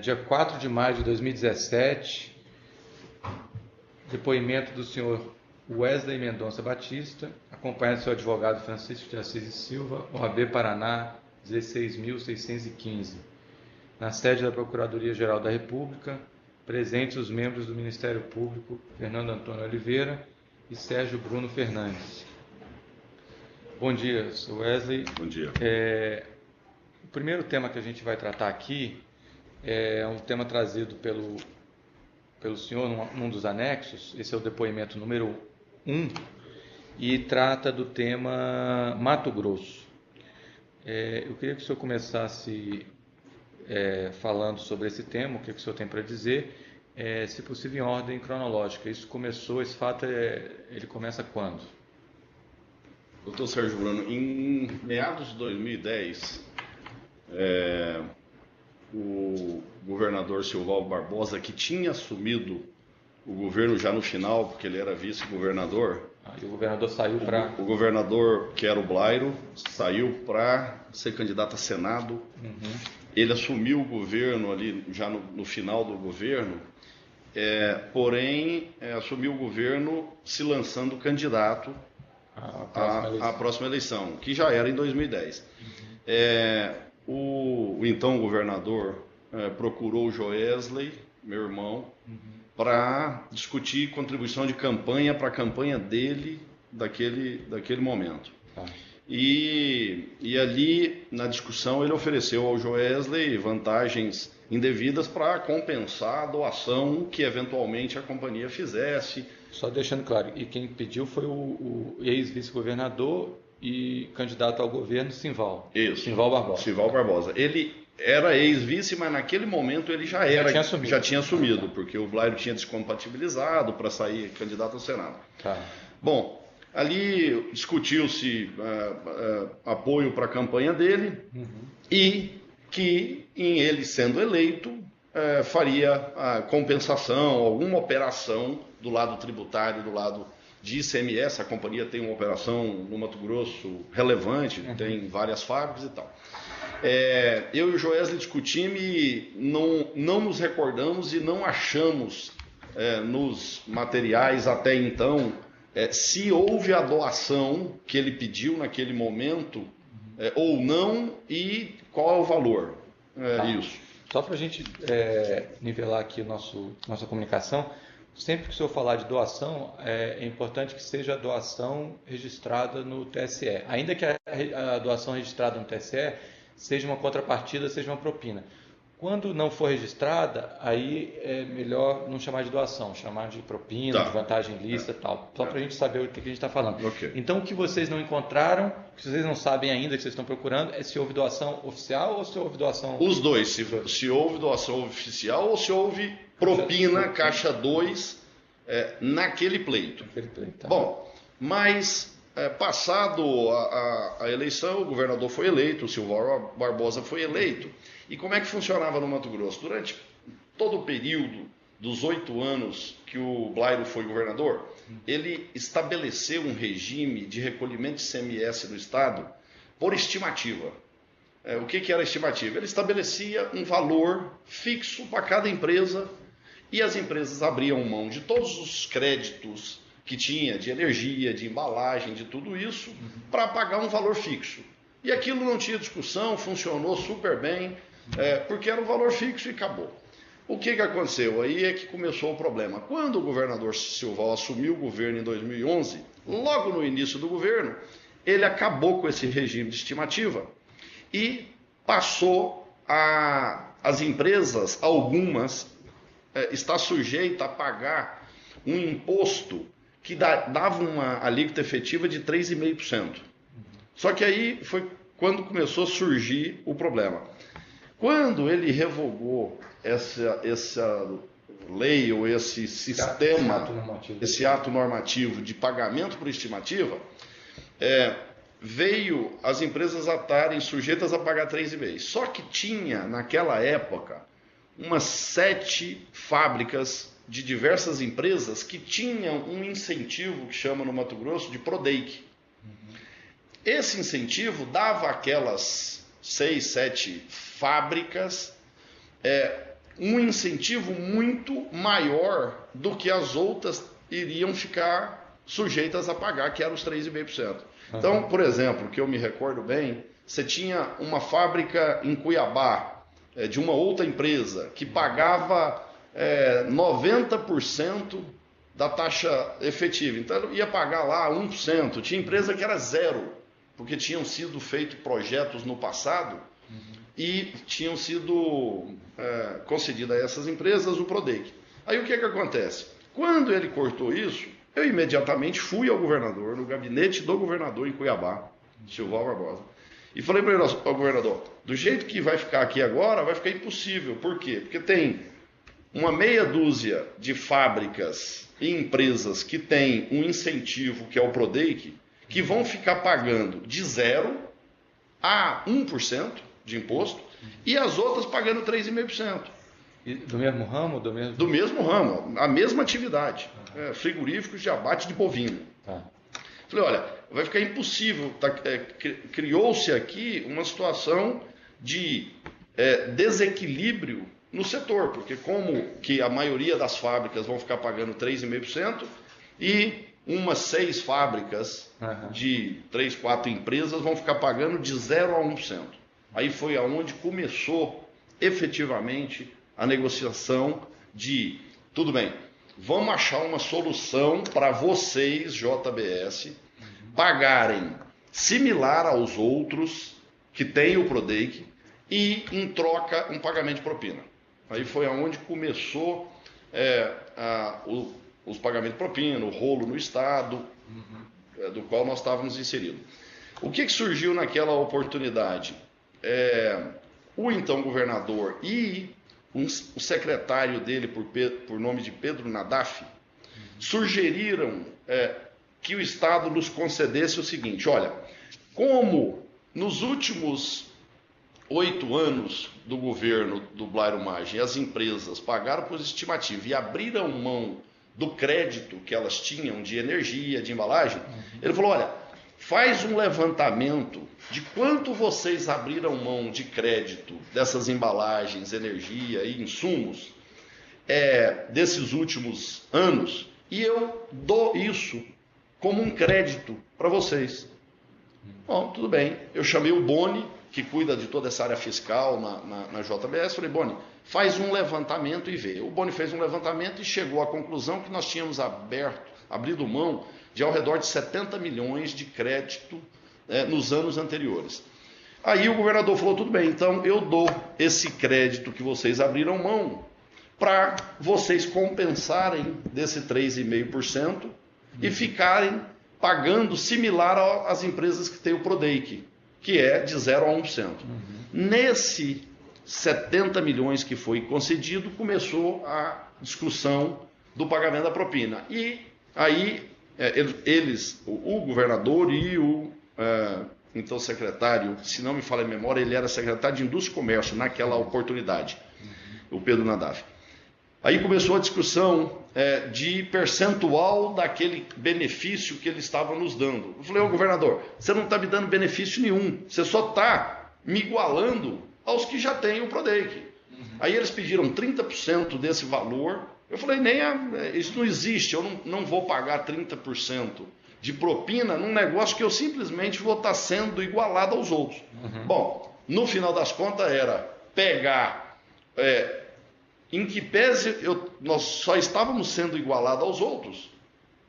Dia 4 de maio de 2017, depoimento do senhor Wesley Mendonça Batista, acompanhado do seu advogado Francisco de Assis e Silva, OAB Paraná 16.615, na sede da Procuradoria-Geral da República, presentes os membros do Ministério Público, Fernando Antônio Oliveira e Sérgio Bruno Fernandes. Bom dia, Sr. Wesley. Bom dia. O primeiro tema que a gente vai tratar aqui é um tema trazido pelo senhor num dos anexos. Esse é o depoimento número 1 e trata do tema Mato Grosso. Eu queria que o senhor começasse falando sobre esse tema, o que o senhor tem para dizer, se possível em ordem cronológica. Esse fato ele começa quando? Doutor Sérgio Bruno, em meados de 2010, o governador Silval Barbosa, que tinha assumido o governo já no final, porque ele era vice-governador. E o governador saiu para... O governador, que era o Blairo, saiu para ser candidato a Senado. Uhum. Ele assumiu o governo ali, já no final do governo, porém, assumiu o governo se lançando candidato à próxima eleição, que já era em 2010. O então governador procurou o Joesley, meu irmão, para discutir contribuição de campanha para a campanha dele daquele momento. E ali, na discussão, ele ofereceu ao Joesley vantagens indevidas para compensar a doação que eventualmente a companhia fizesse. Só deixando claro, e quem pediu foi o ex-vice-governador e candidato ao governo, Silval. Isso. Silval Barbosa. Silval Barbosa. Ele era ex-vice, mas naquele momento ele já tinha assumido, porque o Blairo tinha descompatibilizado para sair candidato ao Senado. Tá. Bom, ali discutiu-se apoio para a campanha dele e que, em ele sendo eleito, faria a compensação, alguma operação do lado tributário, do lado de ICMS. A companhia tem uma operação no Mato Grosso relevante, tem várias fábricas e tal. Eu e o Joesley discutimos e não nos recordamos e não achamos nos materiais até então se houve a doação que ele pediu naquele momento ou não e qual é o valor. Isso. Só para a gente nivelar aqui nossa comunicação, sempre que o senhor falar de doação, é importante que seja a doação registrada no TSE. Ainda que a doação registrada no TSE seja uma contrapartida, seja uma propina. Quando não for registrada, aí é melhor não chamar de doação, chamar de propina, de vantagem lícita e tal. Só para a gente saber o que a gente está falando. Okay. Então, o que vocês não encontraram, o que vocês não sabem ainda, que vocês estão procurando, é se houve doação oficial ou se houve doação... Os dois, se houve doação oficial ou se houve propina, caixa 2, naquele pleito. Tá. Bom, mas... passado a eleição, o governador foi eleito, o Silval Barbosa foi eleito. E como é que funcionava no Mato Grosso? Durante todo o período dos 8 anos que o Blairo foi governador, ele estabeleceu um regime de recolhimento de ICMS no estado por estimativa. O que era estimativa? Ele estabelecia um valor fixo para cada empresa e as empresas abriam mão de todos os créditos que tinha de energia, de embalagem, de tudo isso, para pagar um valor fixo. E aquilo não tinha discussão, funcionou super bem, porque era um valor fixo e acabou. O que aconteceu? Aí é que começou o problema. Quando o governador Silval assumiu o governo em 2011, logo no início do governo, ele acabou com esse regime de estimativa e passou as empresas, algumas, está sujeita a pagar um imposto que dava uma alíquota efetiva de 3,5%. Só que aí foi quando começou a surgir o problema. Quando ele revogou essa lei ou esse sistema, esse ato normativo de pagamento por estimativa, veio as empresas a estarem sujeitas a pagar 3,5%. Só que tinha, naquela época, umas 7 fábricas de diversas empresas que tinham um incentivo que chama no Mato Grosso de Prodeic. Esse incentivo dava aquelas 6, 7 fábricas um incentivo muito maior do que as outras iriam ficar sujeitas a pagar, que eram os 3,5%. Então, por exemplo, que eu me recordo bem, você tinha uma fábrica em Cuiabá, de uma outra empresa, que pagava 90% da taxa efetiva. Então, ia pagar lá 1%. Tinha empresa que era zero, porque tinham sido feitos projetos no passado e tinham sido concedidos a essas empresas o PRODEIC. Aí o que acontece? Quando ele cortou isso, eu imediatamente fui ao governador, no gabinete do governador em Cuiabá, Silval Barbosa, e falei para ele, ao governador, do jeito que vai ficar aqui agora, vai ficar impossível. Por quê? Porque tem uma meia dúzia de fábricas e empresas que têm um incentivo, que é o PRODEIC, que vão ficar pagando de 0 a 1% de imposto, e as outras pagando 3,5%. E do mesmo ramo? Do mesmo ramo, a mesma atividade. Frigoríficos de abate de bovino. Falei, olha, vai ficar impossível. Criou-se aqui uma situação de desequilíbrio no setor, porque como que a maioria das fábricas vão ficar pagando 3,5% e umas 6 fábricas de 3, 4 empresas vão ficar pagando de 0 a 1%. Aí foi aonde começou efetivamente a negociação de, tudo bem, vamos achar uma solução para vocês, JBS, pagarem similar aos outros que têm o PRODEIC e, em troca, um pagamento de propina. Aí foi aonde começou os pagamentos de propina, o rolo no Estado, do qual nós estávamos inseridos. O que surgiu naquela oportunidade? O então governador e o secretário dele, por nome de Pedro Nadaf, sugeriram que o Estado nos concedesse o seguinte: olha, como nos últimos 8 anos do governo do Blairo Maggi as empresas pagaram por estimativa e abriram mão do crédito que elas tinham de energia, de embalagem, ele falou, olha, faz um levantamento de quanto vocês abriram mão de crédito dessas embalagens, energia e insumos desses últimos anos, e eu dou isso como um crédito para vocês. Bom, tudo bem. Eu chamei o Boni, que cuida de toda essa área fiscal na JBS, falei, Boni, faz um levantamento e vê. O Boni fez um levantamento e chegou à conclusão que nós tínhamos abrido mão de ao redor de 70 milhões de crédito nos anos anteriores. Aí o governador falou, tudo bem, então eu dou esse crédito que vocês abriram mão para vocês compensarem desse 3,5% e ficarem pagando similar às empresas que têm o PRODEIC, que é de 0 a 1%. Nesse 70 milhões que foi concedido, começou a discussão do pagamento da propina. E aí o governador e o então secretário, se não me falha a memória, ele era secretário de Indústria e Comércio naquela oportunidade, o Pedro Nadaf. Aí começou a discussão de percentual daquele benefício que ele estava nos dando. Eu falei, governador, você não está me dando benefício nenhum, você só está me igualando aos que já têm o PRODEIC. Aí eles pediram 30% desse valor. Eu falei, isso não existe, eu não vou pagar 30% de propina num negócio que eu simplesmente vou estar sendo igualado aos outros. Bom, no final das contas era pegar, em que pese nós só estávamos sendo igualados aos outros,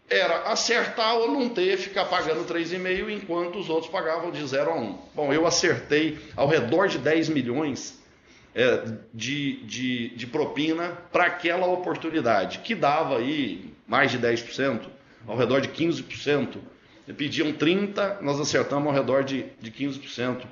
era acertar ou não ter, ficar pagando 3,5 enquanto os outros pagavam de 0 a 1. Bom, eu acertei ao redor de 10 milhões de propina para aquela oportunidade, que dava aí mais de 10%, ao redor de 15%. Pediam 30%, nós acertamos ao redor de 15%,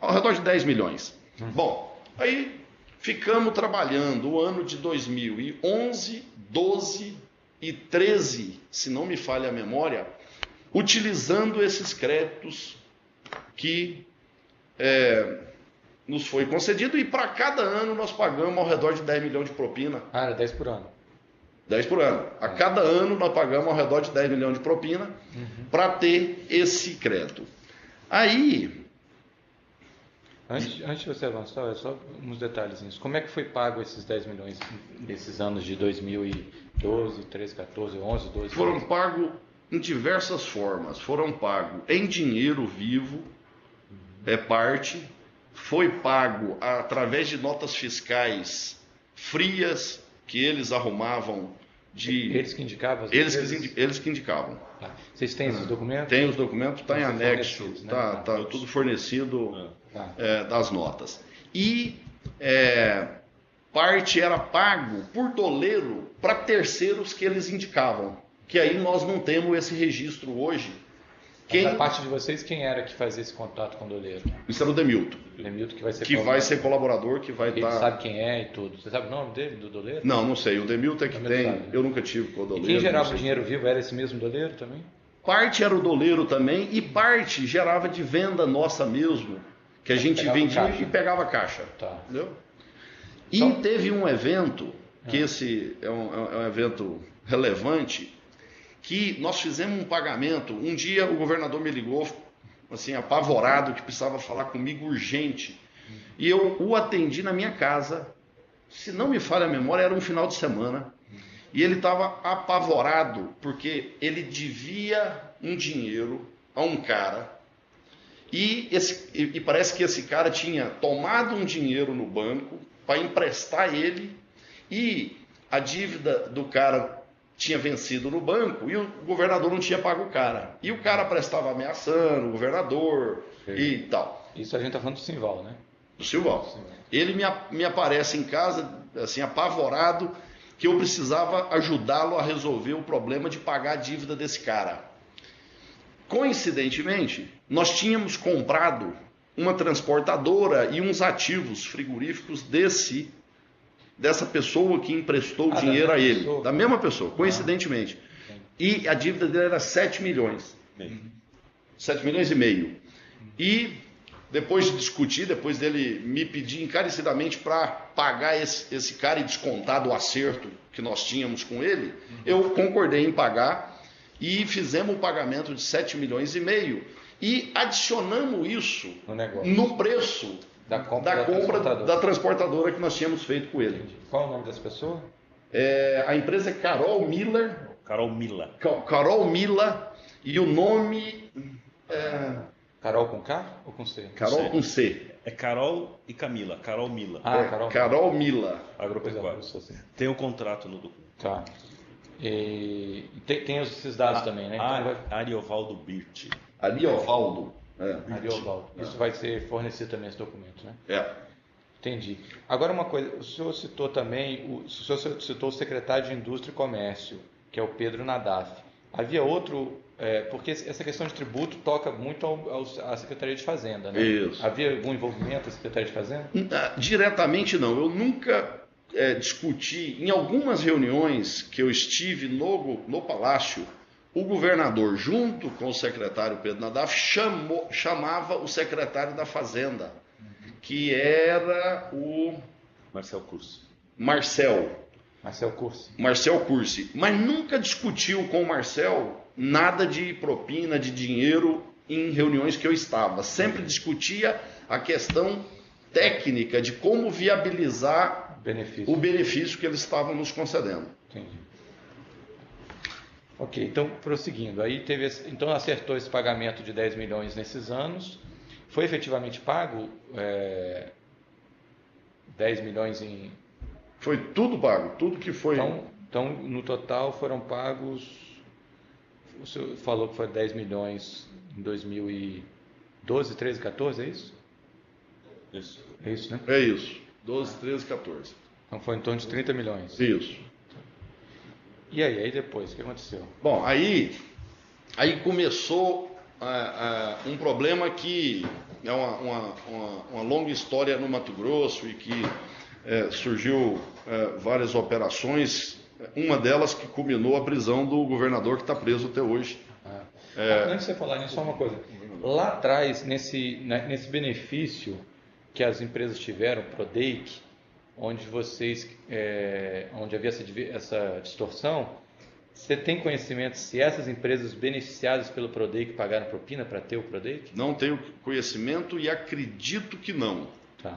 ao redor de 10 milhões. Bom, aí ficamos trabalhando o ano de 2011, 12 e 13, se não me falha a memória, utilizando esses créditos que nos foi concedido, e para cada ano nós pagamos ao redor de 10 milhões de propina. Era 10 por ano. 10 por ano. A cada ano nós pagamos ao redor de 10 milhões de propina para ter esse crédito. Aí, Antes de você avançar, só uns detalhezinhos. Como é que foi pago esses 10 milhões nesses anos de 2012, 13, 14, 11, 12? Foram pagos em diversas formas. Foram pagos em dinheiro vivo, parte. Foi pago através de notas fiscais frias que eles arrumavam Eles que indicavam? Eles que indicavam. Tá. Vocês têm esses documentos? Tem os documentos, está em anexo, né? tá tudo fornecido das notas. E parte era pago por doleiro para terceiros que eles indicavam, que aí nós não temos esse registro hoje. Da parte de vocês, quem era que fazia esse contato com o doleiro? Isso era o Demilton. Demilton que vai ser colaborador, que vai estar... Ele sabe quem é e tudo. Você sabe o nome dele, do doleiro? Não sei. O Demilton é que tem. Sabe, né? Eu nunca tive com o doleiro. E quem gerava o dinheiro vivo era esse mesmo doleiro também? Parte era o doleiro também e parte gerava de venda nossa mesmo, que a gente vendia e pegava caixa. Tá. Entendeu? E teve um evento, que esse é um evento relevante, que nós fizemos um pagamento. Um dia o governador me ligou, assim, apavorado, que precisava falar comigo urgente. E eu o atendi na minha casa. Se não me falha a memória, era um final de semana. E ele estava apavorado, porque ele devia um dinheiro a um cara. E parece que esse cara tinha tomado um dinheiro no banco para emprestar ele. E a dívida do cara tinha vencido no banco e o governador não tinha pago o cara. E o cara prestava ameaçando o governador e tal. Isso a gente está falando do Simval, né? Do Simval. Ele me aparece em casa, assim, apavorado, que eu precisava ajudá-lo a resolver o problema de pagar a dívida desse cara. Coincidentemente, nós tínhamos comprado uma transportadora e uns ativos frigoríficos dessa pessoa que emprestou o dinheiro a ele. Da mesma pessoa, coincidentemente. E a dívida dele era 7 milhões. 7 milhões e meio. E depois de discutir, depois dele me pedir encarecidamente para pagar esse cara e descontar do acerto que nós tínhamos com ele, eu concordei em pagar e fizemos o pagamento de 7 milhões e meio e adicionamos isso no preço da compra da transportadora que nós tínhamos feito com ele. Qual o nome dessa pessoa? A empresa é Carol Miller. Carol Mila. Carol Mila. E o nome... Carol com K ou com C? Carol com C. É Carol e Camila. Carol Mila. Carol Mila. Agropecuária. Tem o contrato no documento. Tá. E tem esses dados também, né? Então Ariovaldo Birti. Ariovaldo. Ariovaldo. Isso vai ser fornecido também esse documento, né? Entendi. Agora uma coisa, o senhor citou também, o secretário de Indústria e Comércio, que é o Pedro Nadaf. Havia outro, porque essa questão de tributo toca muito à Secretaria de Fazenda, né? Isso. Havia algum envolvimento da Secretaria de Fazenda? Diretamente não, eu nunca discuti, em algumas reuniões que eu estive no Palácio, o governador, junto com o secretário Pedro Nadaf, chamava o secretário da Fazenda, que era o... Marcel Cursi. Marcel Cursi. Mas nunca discutiu com o Marcel nada de propina, de dinheiro em reuniões que eu estava. Sempre discutia a questão técnica de como viabilizar o benefício que eles estavam nos concedendo. Entendi. Ok, então prosseguindo, aí então acertou esse pagamento de 10 milhões nesses anos, foi efetivamente pago 10 milhões em... Foi tudo pago, tudo que foi... Então no total foram pagos, o senhor falou que foi 10 milhões em 2012, 13, 14, é isso? Isso. É isso, né? É isso, 12, 13, 14. Então foi em torno de 30 milhões. Isso. E aí depois, o que aconteceu? Bom, aí começou um problema que é uma longa história no Mato Grosso e que surgiu várias operações, uma delas que culminou a prisão do governador que está preso até hoje. Antes de você falar nisso, só uma coisa. Lá atrás, nesse benefício que as empresas tiveram, Prodeic, onde havia essa distorção, Você tem conhecimento se essas empresas beneficiadas pelo Prodeic pagaram propina para ter o Prodeic? Não tenho conhecimento e acredito que não. Tá.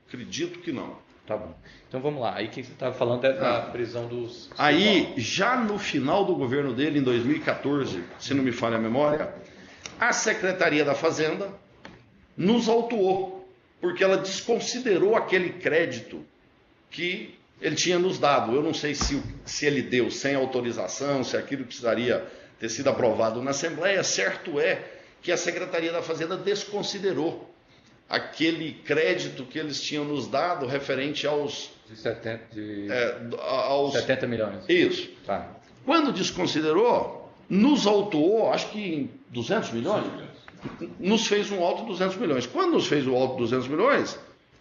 Acredito que não. Tá bom. Então vamos lá. Aí que você estava falando é da prisão dos... Aí, já no final do governo dele, em 2014, se não me falha a memória, a Secretaria da Fazenda nos autuou, porque ela desconsiderou aquele crédito que ele tinha nos dado. Eu não sei se ele deu sem autorização, se aquilo precisaria ter sido aprovado na Assembleia. Certo é que a Secretaria da Fazenda desconsiderou aquele crédito que eles tinham nos dado referente aos... De 70 milhões. Isso. Tá. Quando desconsiderou, nos autuou, acho que em 200 milhões, nos fez um auto de 200 milhões. Quando nos fez o auto de 200 milhões,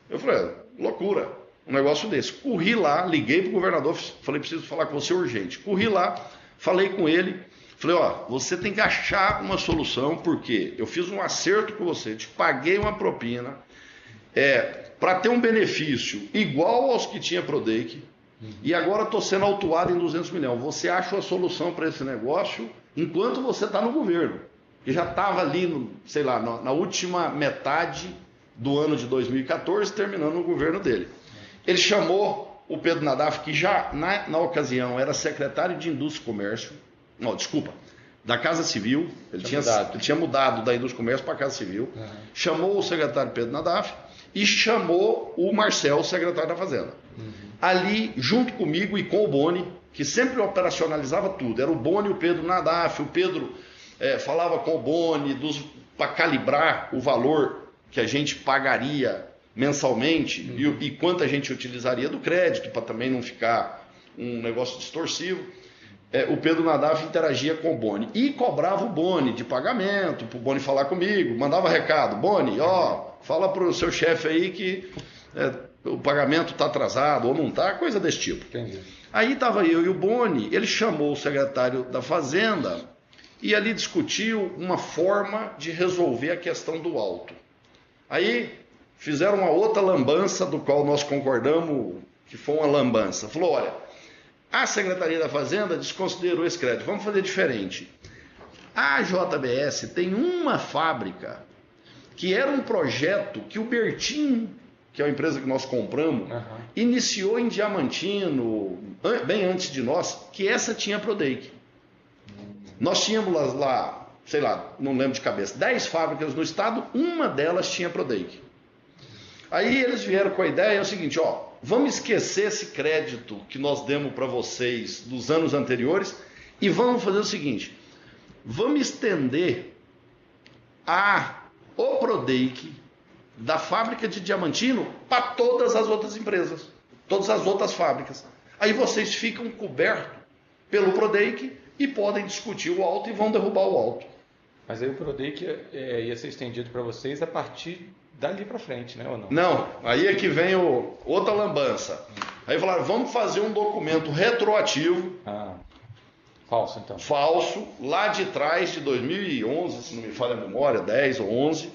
eu falei, loucura, um negócio desse. Corri lá, liguei para o governador, falei, preciso falar com você urgente. Corri lá, falei com ele, falei, você tem que achar uma solução, porque eu fiz um acerto com você, te paguei uma propina, para ter um benefício igual aos que tinha Prodeic, e agora estou sendo autuado em 200 milhões. Você acha a solução para esse negócio enquanto você está no governo. E já estava ali, na última metade do ano de 2014, terminando o governo dele. Ele chamou o Pedro Nadaf, que já na ocasião era secretário de Indústria e Comércio, da Casa Civil, ele tinha mudado da Indústria e Comércio para a Casa Civil, chamou o secretário Pedro Nadaf e chamou o Marcel, o secretário da Fazenda. Ali, junto comigo e com o Boni, que sempre operacionalizava tudo, era o Boni e o Pedro Nadaf, o Pedro falava com o Boni para calibrar o valor que a gente pagaria mensalmente e quanto a gente utilizaria do crédito, para também não ficar um negócio distorsivo. O Pedro Nadaf interagia com o Boni e cobrava o Boni de pagamento, para o Boni falar comigo, mandava recado, Boni, fala para o seu chefe aí que o pagamento está atrasado ou não está, coisa desse tipo. Entendi. Aí estava eu e o Boni, ele chamou o secretário da Fazenda e ali discutiu uma forma de resolver a questão do auto. Aí fizeram uma outra lambança, do qual nós concordamos que foi uma lambança. Falou, olha, a Secretaria da Fazenda desconsiderou esse crédito, vamos fazer diferente. A JBS tem uma fábrica que era um projeto que o Bertin, que é a empresa que nós compramos, iniciou em Diamantino, bem antes de nós, que essa tinha Prodeic. Nós tínhamos lá, não lembro de cabeça, 10 fábricas no estado, uma delas tinha Prodeic. Aí eles vieram com a ideia, o seguinte, vamos esquecer esse crédito que nós demos para vocês dos anos anteriores e vamos fazer o seguinte, vamos estender o Prodeic da fábrica de Diamantino para todas as outras empresas, todas as outras fábricas. Aí vocês ficam cobertos pelo Prodeic e podem discutir o auto e vão derrubar o auto. Mas aí o Prodeic ia ser estendido para vocês a partir dali para frente, né, ou não? Não, aí é que vem outra lambança. Aí falaram, vamos fazer um documento retroativo. Falso, então. Falso, lá de trás de 2011, se não me falha a memória, 10 ou 11,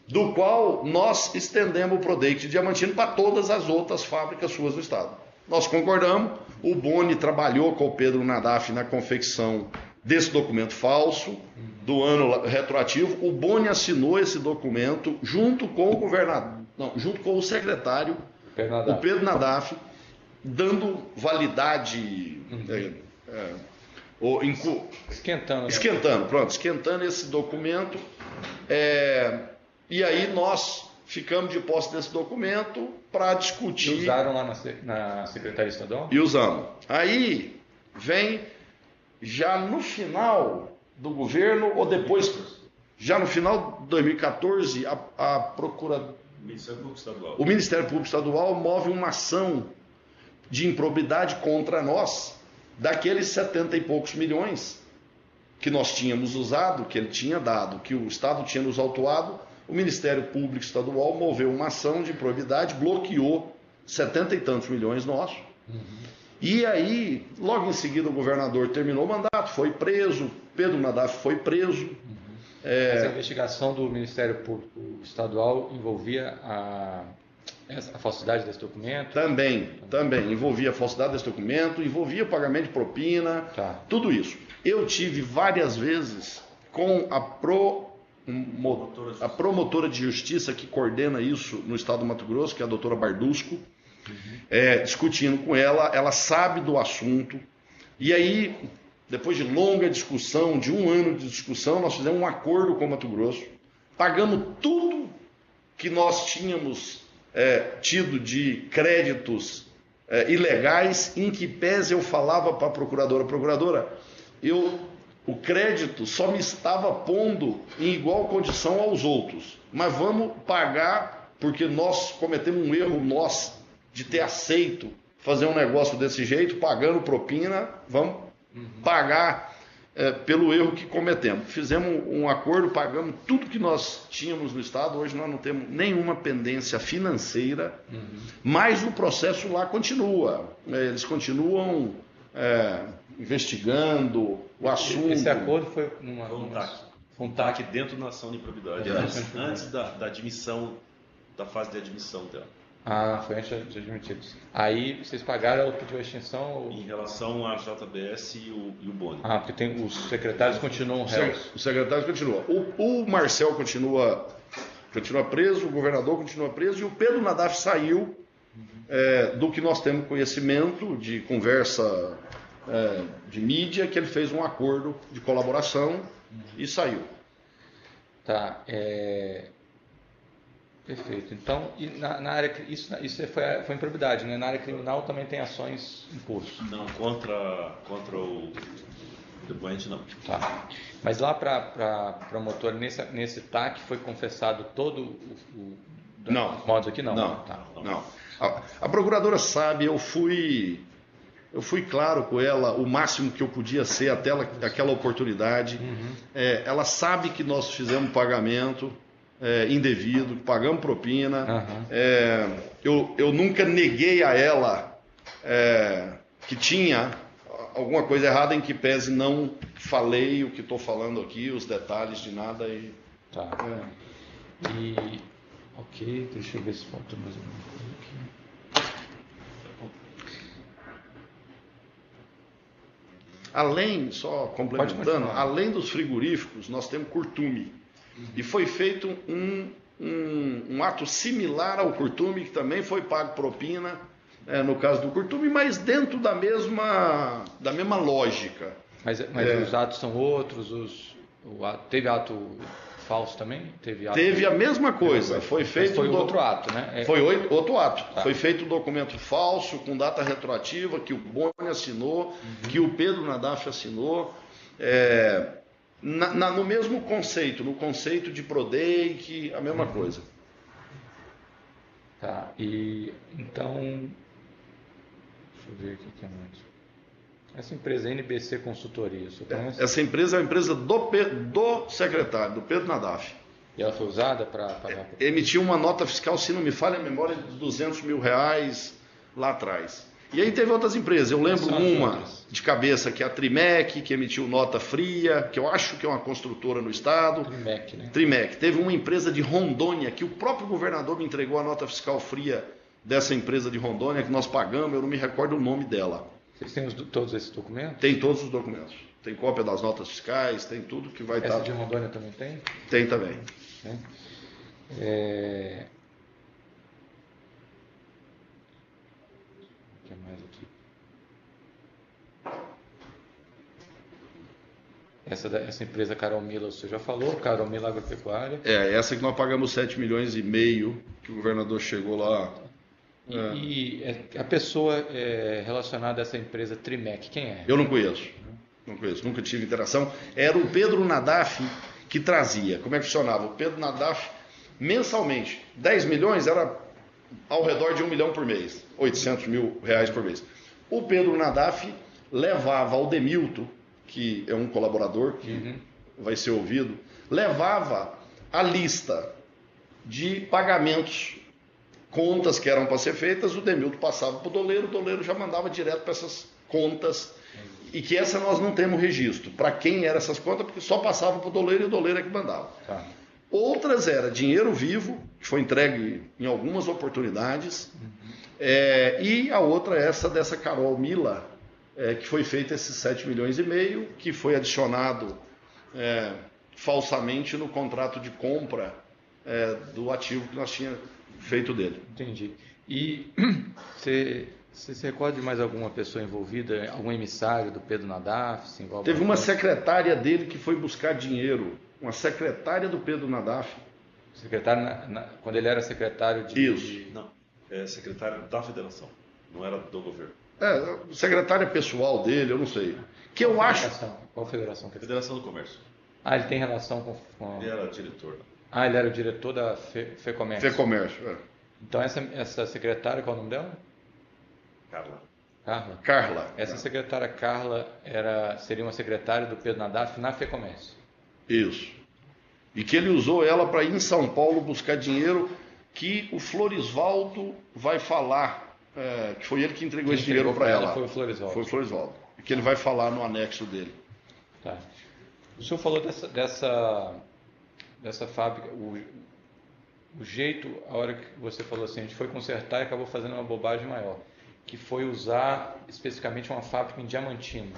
do qual nós estendemos o Prodeic de Diamantino para todas as outras fábricas suas do estado. Nós concordamos, o Boni trabalhou com o Pedro Nadaf na confecção desse documento falso, do ano retroativo. O Boni assinou esse documento junto com o governador, junto com o secretário, o Pedro Nadaf, dando validade, esquentando esse documento. E aí nós ficamos de posse desse documento para discutir. E usaram lá na Secretaria Estadual? E usamos. Aí vem, já no final do governo, ou depois, já no final de 2014, a Procuradoria. O Ministério Público Estadual move uma ação de improbidade contra nós, daqueles 70 e poucos milhões que nós tínhamos usado, que ele tinha dado, que o Estado tinha nos autuado. O Ministério Público Estadual moveu uma ação de improbidade, bloqueou 70 e tantos milhões nossos. E aí, logo em seguida, o governador terminou o mandato, foi preso, Pedro Nadaf foi preso. Mas a investigação do Ministério Público Estadual envolvia A falsidade desse documento? Também. Envolvia a falsidade desse documento, envolvia o pagamento de propina, Tá. tudo isso. Eu tive várias vezes com a promotora de justiça que coordena isso no estado do Mato Grosso, que é a doutora Bardusco, discutindo com ela sabe do assunto. E aí, depois de longa discussão, de 1 ano de discussão, nós fizemos um acordo com o Mato Grosso, pagamos tudo que nós tínhamos tido de créditos ilegais, em que pese eu falava para a procuradora, o crédito só me estava pondo em igual condição aos outros, mas vamos pagar, porque nós cometemos um erro de ter aceito fazer um negócio desse jeito, pagando propina, vamos pagar pelo erro que cometemos. Fizemos um acordo, pagamos tudo que nós tínhamos no estado, hoje nós não temos nenhuma pendência financeira, mas o processo lá continua. Eles continuam investigando o assunto. Esse acordo foi um TAC dentro da ação de improbidade, antes da admissão, da fase de admissão dela. Ah, foi antes de admitidos. Aí vocês pagaram, ela pediu a extinção? Em relação à JBS e o Boni. Ah, porque os secretários continuam réus. Os secretários continuam. O Marcel continua preso, o governador continua preso e o Pedro Nadaf saiu do que nós temos conhecimento de conversa de mídia, que ele fez um acordo de colaboração e saiu. Tá, perfeito. Então, e na área, isso foi improbidade, né? Na área criminal também tem ações em curso. Não, contra o depoente não. Tá. Mas lá para promotor, nesse TAC foi confessado todo Não. os modos aqui? Não. Não. A procuradora sabe, eu fui claro com ela o máximo que eu podia ser até aquela oportunidade. Ela sabe que nós fizemos pagamento indevido, pagamos propina. Eu nunca neguei a ela que tinha alguma coisa errada, em que pese não falei o que estou falando aqui, os detalhes de nada. Tá. Ok, deixa eu ver se falta mais alguma coisa aqui. Além, só complementando, além dos frigoríficos, nós temos curtume. E foi feito um ato similar ao curtume, que também foi pago propina, no caso do curtume, mas dentro da mesma lógica. Mas os atos são outros? Teve ato falso também? Teve a mesma coisa. Foi feito. Foi outro ato, né? Foi outro ato. Tá. Foi feito um documento falso, com data retroativa, que o Boni assinou, que o Pedro Nadaf assinou. No mesmo conceito, no conceito de Prodei, a mesma coisa. Tá, e então, deixa eu ver aqui o que é mais. Essa empresa NBC Consultoria, você conhece? Essa empresa é uma empresa do secretário, do Pedro Nadaf. E ela foi usada para pagar? Emitiu uma nota fiscal, se não me falha a memória, de R$200 mil lá atrás. E aí teve outras empresas, eu lembro uma de cabeça, que é a Trimec, que emitiu nota fria, que eu acho que é uma construtora no estado. Trimec, né? Trimec. Teve uma empresa de Rondônia, que o próprio governador me entregou a nota fiscal fria dessa empresa de Rondônia, que nós pagamos, eu não me recordo o nome dela. Vocês têm todos esses documentos? Tem todos os documentos. Tem cópia das notas fiscais, tem tudo que vai estar... Essa de Rondônia também tem? Tem também. O que mais aqui? Essa empresa Carol Mila, você já falou, Carol Mila Agropecuária. Essa que nós pagamos 7,5 milhões, que o governador chegou lá. E a pessoa relacionada a essa empresa Trimec, quem é? Eu não conheço, nunca tive interação. Era o Pedro Nadaf que trazia. Como é que funcionava? O Pedro Nadaf, mensalmente, 10 milhões era ao redor de 1 milhão por mês, R$800 mil por mês. O Pedro Nadaf levava ao Demilton, que é um colaborador que vai ser ouvido, levava a lista de pagamentos, contas que eram para ser feitas, o Demilton passava para o doleiro já mandava direto para essas contas, e que essa nós não temos registro, para quem eram essas contas, porque só passava para o doleiro e o doleiro é que mandava. Tá. Outras era dinheiro vivo, que foi entregue em algumas oportunidades, e a outra é essa dessa Carol Mila, que foi feita esses 7,5 milhões, que foi adicionado falsamente no contrato de compra do ativo que nós tínhamos feito dele. Entendi. E você se recorda de mais alguma pessoa envolvida, algum emissário do Pedro Nadaf? Se envolve Teve uma bastante? secretária dele que foi buscar dinheiro, uma secretária do Pedro Nadaf. Secretário, quando ele era secretário de... Isso. Não, é secretário da federação, não era do governo. Secretária pessoal dele, eu não sei. Que eu acho. Qual federação? que ele... Federação do Comércio. Ah, ele tem relação com... Ele era diretor. Ah, ele era o diretor da FEComércio. FEComércio. Então essa secretária, qual é o nome dela? Carla. Carla. Carla. Essa secretária Carla seria uma secretária do Pedro Nadaf na FEComércio. Isso. E que ele usou ela para ir em São Paulo buscar dinheiro que o Florisvaldo vai falar, que foi ele que entregou esse dinheiro para ela. Foi o Florisvaldo. Foi o Florisvaldo. Que ele vai falar no anexo dele. Tá. O senhor falou dessa fábrica, o jeito, a hora que você falou assim, a gente foi consertar e acabou fazendo uma bobagem maior, que foi usar especificamente uma fábrica em Diamantino.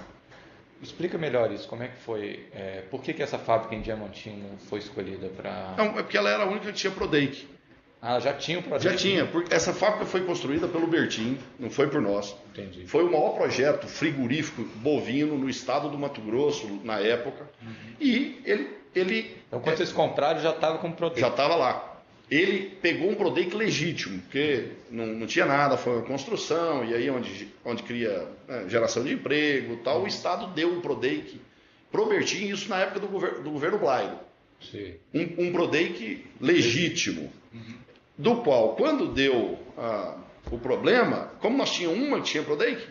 Explica melhor isso, como é que foi, por que essa fábrica em Diamantino foi escolhida para... Não, é porque ela era a única que tinha Prodake. Ah, já tinha o projeto? Já tinha, porque essa fábrica foi construída pelo Bertin, não foi por nós. Entendi. Foi o maior projeto frigorífico bovino no estado do Mato Grosso, na época. E ele Então, quando vocês compraram, já estava com produto? já estava lá. Ele pegou um Prodake legítimo, porque não tinha nada, foi uma construção, e aí onde cria geração de emprego e tal, o Estado deu um Prodake pro Bertin, isso na época do governo Blairo. Sim. Um Prodake legítimo, do qual, quando deu o problema, como nós tínhamos uma que tinha Prodake,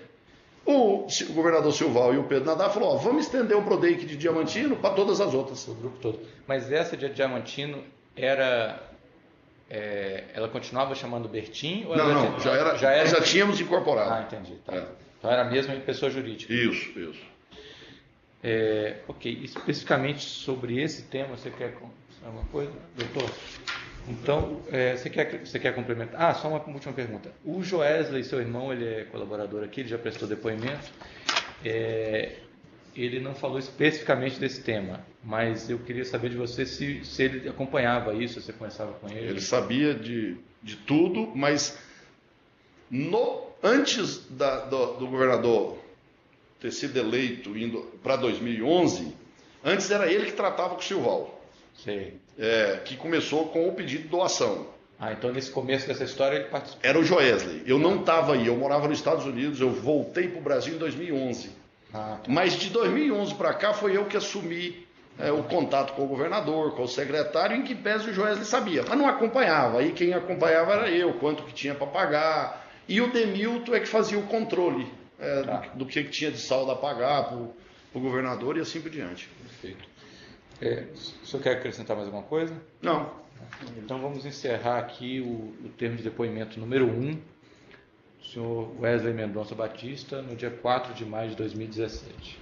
o governador Silval e o Pedro Nadar falaram, vamos estender o Prodake de Diamantino para todas as outras. O grupo todo. Mas essa de Diamantino era... ela continuava chamando Bertin? Ou Não, já tínhamos incorporado. Ah, entendi. Tá. Então era mesmo em pessoa jurídica. Isso. Ok, especificamente sobre esse tema, você quer alguma coisa, doutor? Então, você quer complementar? Só uma última pergunta. O Joesley, seu irmão, ele é colaborador aqui, ele já prestou depoimento. Ele não falou especificamente desse tema, mas eu queria saber de você se ele acompanhava isso, se você conversava com ele. Ele sabia de tudo, mas antes do governador ter sido eleito indo para 2011, antes era ele que tratava com o Silval. Sei. Que começou com o pedido de doação. Então nesse começo dessa história ele participou. Era o Joesley. Eu não estava aí, eu morava nos Estados Unidos, eu voltei para o Brasil em 2011. Tá. Mas de 2011 para cá foi eu que assumi o contato com o governador, com o secretário, em que pese o Joesley sabia, mas não acompanhava. Aí quem acompanhava era eu, quanto que tinha para pagar. E o Demilton é que fazia o controle do que tinha de saldo a pagar para o governador e assim por diante. Perfeito. O senhor quer acrescentar mais alguma coisa? Não. Então vamos encerrar aqui o termo de depoimento número 1, do senhor Wesley Mendonça Batista, no dia 4 de maio de 2017.